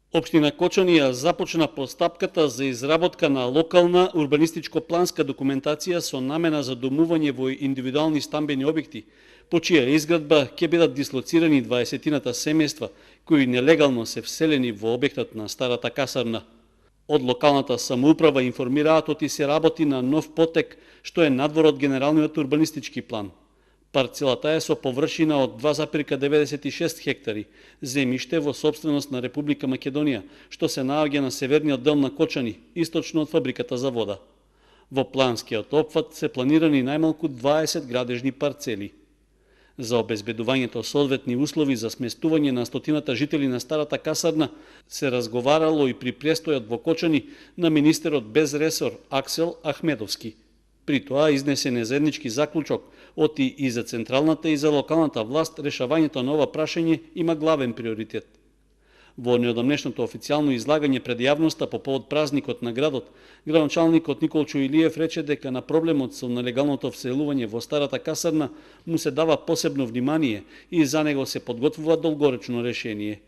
Општина Кочани ја започна постапката за изработка на локална урбанистичко-планска документација со намена за домување во индивидуални стамбени објекти, по чија изградба ќе бидат дислоцирани 20-тината семејства кои нелегално се вселени во објектот на старата касарна. Од локалната самоуправа информираат оти се работи на нов потек што е надвор од генералниот урбанистички план. Парцелата е со површина од 2,96 хектари, земјиште во сопственост на Република Македонија, што се наоѓа на северниот дел на Кочани, источно од фабриката за вода. Во планскиот опфат се планирани најмалку 20 градежни парцели. За обезбедувањето соодветни услови за сместување на стотината жители на старата касарна се разговарало и при престојот во Кочани на министерот без ресор Аксел Ахмедовски. При тоа изнесен е заеднички заклучок оти и за централната и за локалната власт решавањето на ова прашање има главен приоритет. Во неодамнешното официјално излагање пред јавноста по повод празникот на градот, градоначалникот Николчо Илиев рече дека на проблемот со нелегалното вселување во старата касарна му се дава посебно внимание и за него се подготвува долгоречно решение.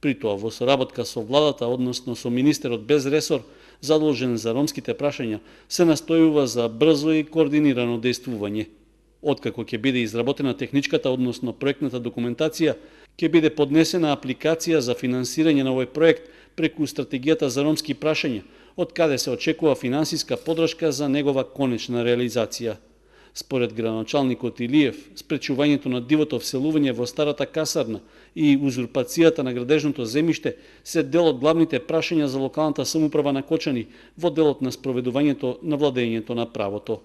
При тоа во соработка со владата, односно со министерот без ресор, задолжен за ромските прашања, се настојува за брзо и координирано дејствување. Откако ќе биде изработена техничката, односно проектната документација, ќе биде поднесена апликација за финансирање на овој проект преку стратегијата за ромски прашања, од каде се очекува финансиска подршка за негова конечна реализација. Според градоначалникот Илиев, спречувањето на дивото вселување во старата касарна и узурпацијата на градежното земјиште се дел од главните прашања за локалната самоуправа на Кочани во делот на спроведувањето на владењето на правото.